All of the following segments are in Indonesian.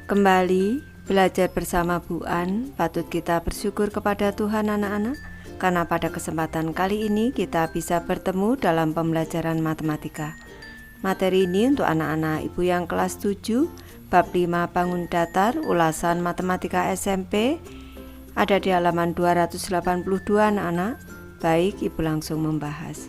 Kembali belajar bersama Bu An, patut kita bersyukur kepada Tuhan anak-anak, karena pada kesempatan kali ini kita bisa bertemu dalam pembelajaran matematika. Materi ini untuk anak-anak ibu yang kelas 7, bab 5 bangun datar, ulasan matematika SMP, ada di halaman 282 anak-anak. Baik, ibu langsung membahas.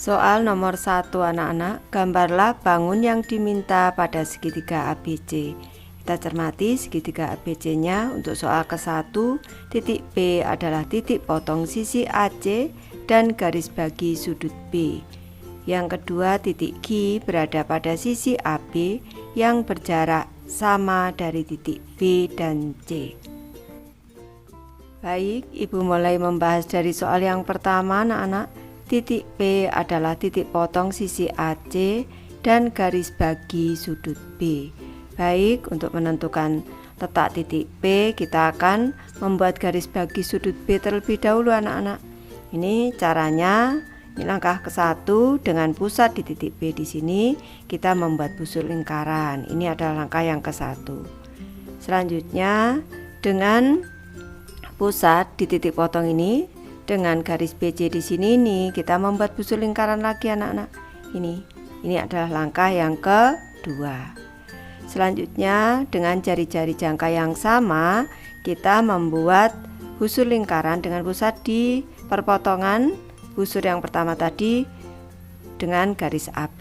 Soal nomor 1 anak-anak, gambarlah bangun yang diminta pada segitiga ABC. Kita cermati segitiga ABC-nya. Untuk soal ke-1, titik B adalah titik potong sisi AC dan garis bagi sudut B. Yang kedua, titik G berada pada sisi AB yang berjarak sama dari titik B dan C. Baik, ibu mulai membahas dari soal yang pertama anak-anak. Titik P adalah titik potong sisi AC dan garis bagi sudut B. Baik, untuk menentukan letak titik P, kita akan membuat garis bagi sudut B terlebih dahulu anak-anak. Ini caranya, ini langkah ke-1, dengan pusat di titik B di sini, kita membuat busur lingkaran. Ini adalah langkah yang ke-1. Selanjutnya, dengan pusat di titik potong ini, dengan garis BC di sini nih, kita membuat busur lingkaran lagi anak-anak. Ini adalah langkah yang kedua. Selanjutnya, dengan jari-jari jangka yang sama, kita membuat busur lingkaran dengan pusat di perpotongan busur yang pertama tadi dengan garis AB.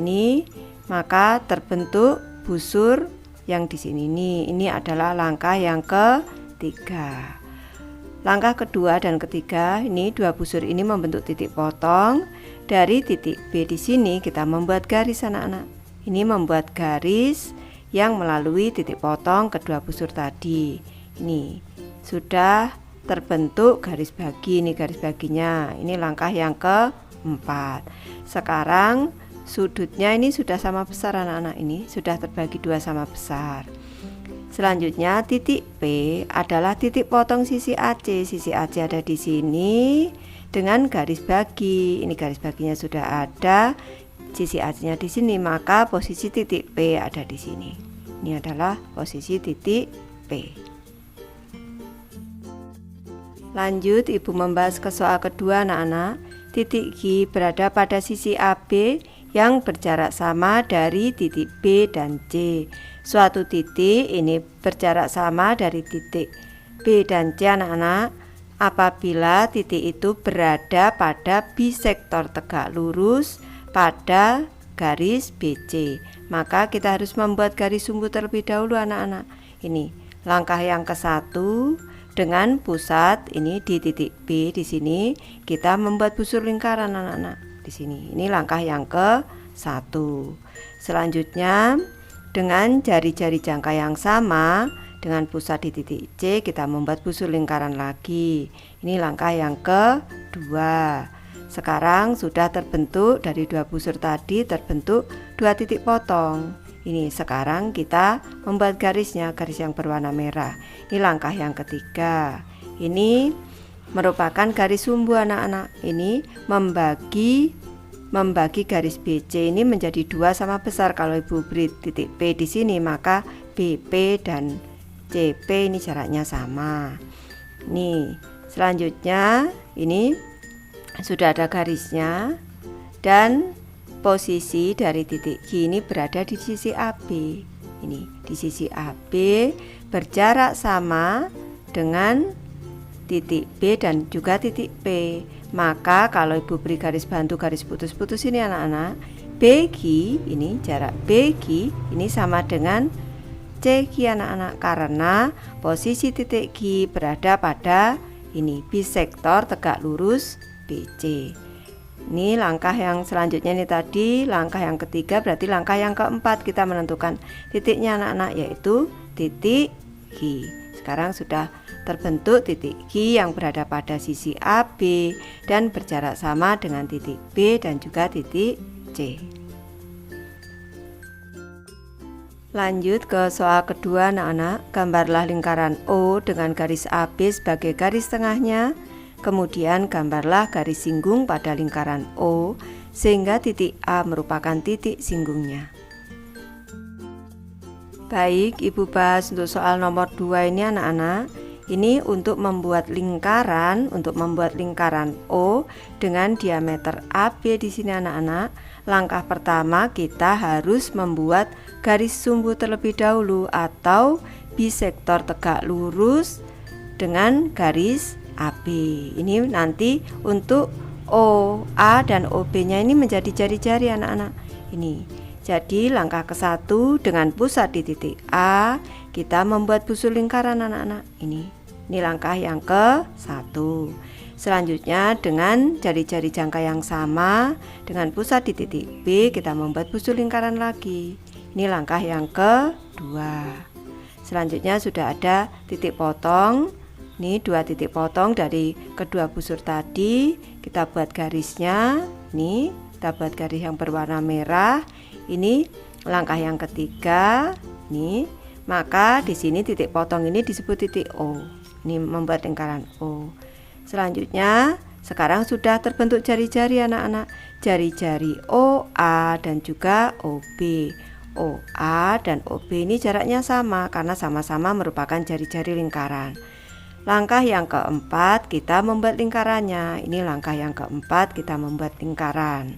Ini maka terbentuk busur yang di sini nih. Ini adalah langkah yang ketiga. Langkah kedua dan ketiga, ini dua busur ini membentuk titik potong. Dari titik B di sini kita membuat garis anak-anak. Ini membuat garis yang melalui titik potong kedua busur tadi. Ini sudah terbentuk garis bagi, ini garis baginya. Ini langkah yang keempat. Sekarang sudutnya ini sudah sama besar anak-anak, ini sudah terbagi dua sama besar. Selanjutnya titik P adalah titik potong sisi AC. Sisi AC ada di sini dengan garis bagi. Ini garis baginya sudah ada. Sisi AC-nya di sini, maka posisi titik P ada di sini. Ini adalah posisi titik P. Lanjut, ibu membahas ke soal kedua anak-anak. Titik G berada pada sisi AB yang berjarak sama dari titik B dan C. Suatu titik ini berjarak sama dari titik B dan C anak-anak apabila titik itu berada pada bisektor tegak lurus pada garis BC. Maka kita harus membuat garis sumbu terlebih dahulu anak-anak. Ini langkah yang ke-1, dengan pusat ini di titik B di sini kita membuat busur lingkaran anak-anak. Di sini. Ini langkah yang ke-1. Selanjutnya, dengan jari-jari jangka yang sama, dengan pusat di titik C, kita membuat busur lingkaran lagi. Ini langkah yang kedua. Sekarang sudah terbentuk dari dua busur tadi, terbentuk dua titik potong. Ini sekarang kita membuat garisnya, garis yang berwarna merah. Ini langkah yang ketiga. Ini merupakan garis sumbu anak-anak. Ini membagi garis BC ini menjadi dua sama besar. Kalau ibu beri titik P di sini, maka BP dan CP ini jaraknya sama. Nih, selanjutnya ini sudah ada garisnya dan posisi dari titik G ini berada di sisi AB. Ini di sisi AB berjarak sama dengan titik B dan juga titik P. Maka kalau ibu beri garis bantu, garis putus-putus ini anak-anak, BG ini jarak BG ini sama dengan CG anak-anak, karena posisi titik G berada pada ini bisektor tegak lurus BC. Ini langkah yang selanjutnya ini tadi langkah yang ketiga, berarti langkah yang keempat kita menentukan titiknya anak-anak, yaitu titik G. Sekarang sudah terbentuk titik G yang berada pada sisi AB dan berjarak sama dengan titik B dan juga titik C. Lanjut ke soal kedua anak-anak. Gambarlah lingkaran O dengan garis AB sebagai garis tengahnya. Kemudian gambarlah garis singgung pada lingkaran O sehingga titik A merupakan titik singgungnya. Baik, Ibu bahas untuk soal nomor 2 ini anak-anak. Ini untuk membuat lingkaran, O dengan diameter AB di sini anak-anak. Langkah pertama kita harus membuat garis sumbu terlebih dahulu atau bisektor tegak lurus dengan garis AB. Ini nanti untuk OA dan OB-nya ini menjadi jari-jari anak-anak. Ini. Jadi langkah ke-1 dengan pusat di titik A, kita membuat busur lingkaran anak-anak. Ini langkah yang ke-1. Selanjutnya dengan jari-jari jangka yang sama dengan pusat di titik B, kita membuat busur lingkaran lagi. Ini langkah yang ke-2. Selanjutnya sudah ada titik potong. Ini 2 titik potong dari kedua busur tadi. Kita buat garisnya. Ini kita buat garis yang berwarna merah. Ini langkah yang ketiga. Nih, maka di sini titik potong ini disebut titik O. Ini membuat lingkaran O. Selanjutnya, sekarang sudah terbentuk jari-jari anak-anak. Jari-jari OA dan juga OB. OA dan OB ini jaraknya sama karena sama-sama merupakan jari-jari lingkaran. Langkah yang keempat, kita membuat lingkarannya. Ini langkah yang keempat, kita membuat lingkaran.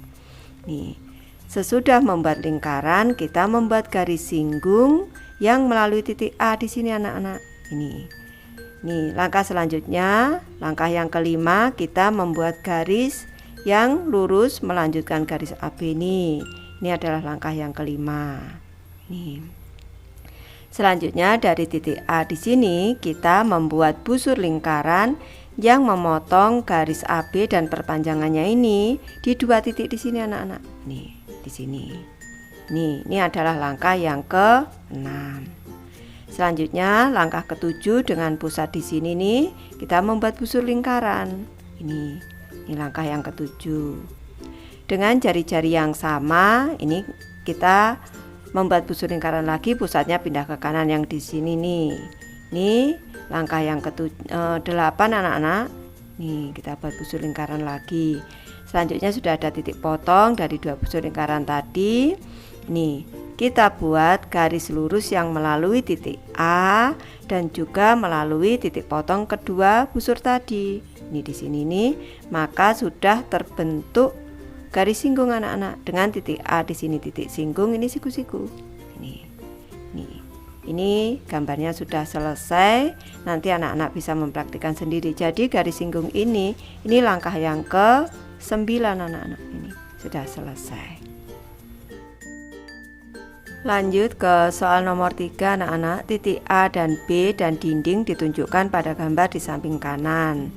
Nih. Sesudah membuat lingkaran, kita membuat garis singgung yang melalui titik A di sini anak-anak. Ini langkah selanjutnya, langkah yang kelima, kita membuat garis yang lurus melanjutkan garis AB ini. Ini adalah langkah yang kelima. Selanjutnya dari titik A di sini kita membuat busur lingkaran yang memotong garis AB dan perpanjangannya ini di 2 titik di sini anak-anak. Nih, di sini. Ini adalah langkah yang ke-6. Selanjutnya langkah ke-7 dengan pusat di sini nih, kita membuat busur lingkaran. Ini langkah yang ke-7. Dengan jari-jari yang sama, ini kita membuat busur lingkaran lagi, pusatnya pindah ke kanan yang di sini nih. Ini langkah yang ke-8 anak-anak. Nih, kita buat busur lingkaran lagi. Selanjutnya sudah ada titik potong dari 2 busur lingkaran tadi. Nih, kita buat garis lurus yang melalui titik A dan juga melalui titik potong kedua busur tadi. Ini di sini nih, maka sudah terbentuk garis singgung anak-anak dengan titik A di sini titik singgung, ini siku-siku. Ini gambarnya sudah selesai. Nanti anak-anak bisa mempraktikkan sendiri. Jadi garis singgung ini langkah yang ke-9 anak-anak. Ini sudah selesai. Lanjut ke soal nomor 3 anak-anak. Titik A dan B dan dinding ditunjukkan pada gambar di samping kanan.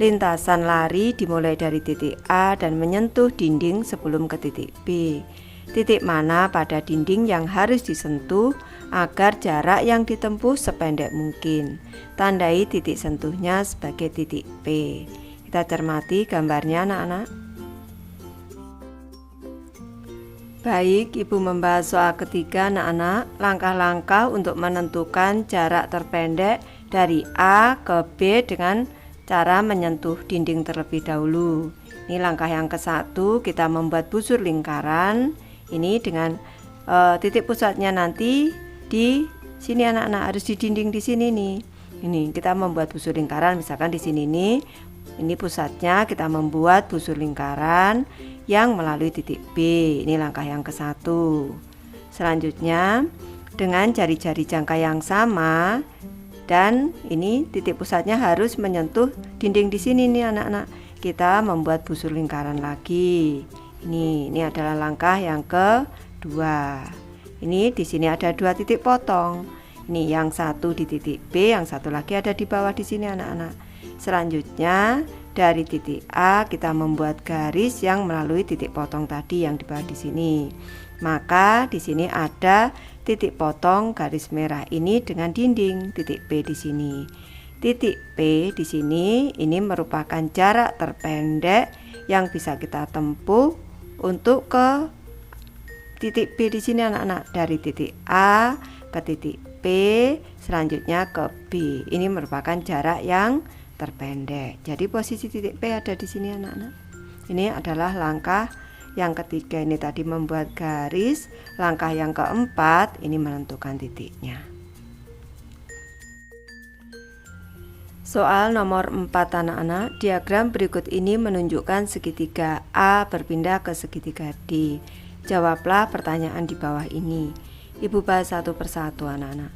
Lintasan lari dimulai dari titik A dan menyentuh dinding sebelum ke titik B. Titik mana pada dinding yang harus disentuh agar jarak yang ditempuh sependek mungkin. Tandai titik sentuhnya sebagai titik P. Kita cermati gambarnya anak-anak. Baik, Ibu membahas soal ketiga anak-anak. Langkah-langkah untuk menentukan jarak terpendek dari A ke B dengan cara menyentuh dinding terlebih dahulu. Ini langkah yang ke-1, kita membuat busur lingkaran. Ini dengan titik pusatnya nanti di sini anak-anak, harus di dinding di sini nih. Ini kita membuat busur lingkaran, misalkan di sini nih. Ini pusatnya, kita membuat busur lingkaran yang melalui titik B. Ini langkah yang ke-1. Selanjutnya dengan jari-jari jangka yang sama dan ini titik pusatnya harus menyentuh dinding di sini nih anak-anak. Kita membuat busur lingkaran lagi. Ini adalah langkah yang ke-2. Ini di sini ada 2 titik potong. Ini yang satu di titik B, yang satu lagi ada di bawah di sini anak-anak. Selanjutnya dari titik A kita membuat garis yang melalui titik potong tadi yang di bawah di sini. Maka di sini ada titik potong garis merah ini dengan dinding titik B di sini. Titik P di sini ini merupakan jarak terpendek yang bisa kita tempuh untuk ke titik B di sini anak-anak, dari titik A ke titik P, selanjutnya ke B. Ini merupakan jarak yang terpendek. Jadi posisi titik P ada di sini anak-anak. Ini adalah langkah yang ketiga ini tadi membuat garis, langkah yang keempat ini menentukan titiknya. Soal nomor 4 anak-anak, diagram berikut ini menunjukkan segitiga A berpindah ke segitiga D. Jawablah pertanyaan di bawah ini. Ibu bahas satu persatu anak-anak.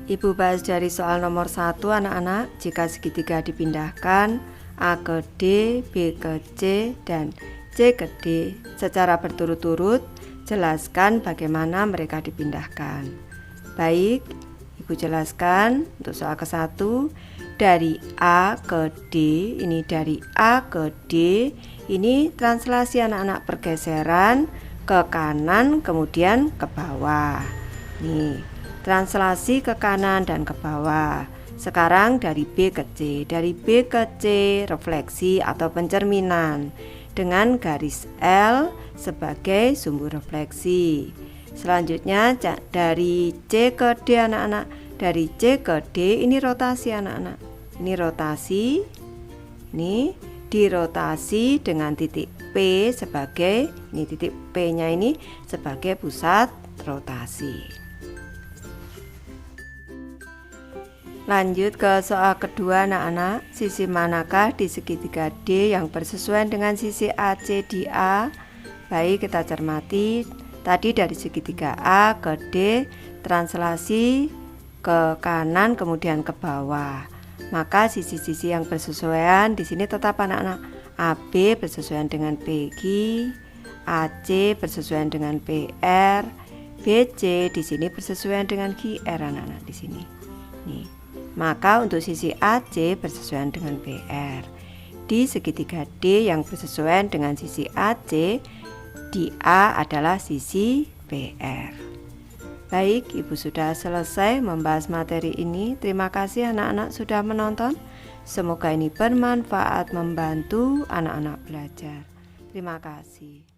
Ibu bahas dari soal nomor 1 anak-anak. Jika segitiga dipindahkan A ke D, B ke C, dan C ke D secara berturut-turut, jelaskan bagaimana mereka dipindahkan. Baik, Ibu jelaskan untuk soal ke-1. Dari A ke D, ini dari A ke D, ini translasi anak-anak pergeseran ke kanan kemudian ke bawah. Nih, translasi ke kanan dan ke bawah. Sekarang dari B ke C. Dari B ke C refleksi atau pencerminan dengan garis L sebagai sumbu refleksi. Selanjutnya dari C ke D anak-anak. Dari C ke D ini rotasi anak-anak. Ini rotasi. Ini dirotasi dengan titik P sebagai, ini titik P-nya ini sebagai pusat rotasi. Lanjut ke soal kedua anak-anak. Sisi manakah di segitiga D yang bersesuaian dengan sisi AC di A? Baik, kita cermati. Tadi dari segitiga A ke D, translasi ke kanan kemudian ke bawah. Maka sisi-sisi yang bersesuaian di sini tetap anak-anak. AB bersesuaian dengan PQ, AC bersesuaian dengan PR, BC di sini bersesuaian dengan QR anak-anak di sini. Nih. Maka untuk sisi AC bersesuaian dengan PR. Di segitiga D yang bersesuaian dengan sisi AC, di A adalah sisi PR. Baik, Ibu sudah selesai membahas materi ini. Terima kasih anak-anak sudah menonton. Semoga ini bermanfaat membantu anak-anak belajar. Terima kasih.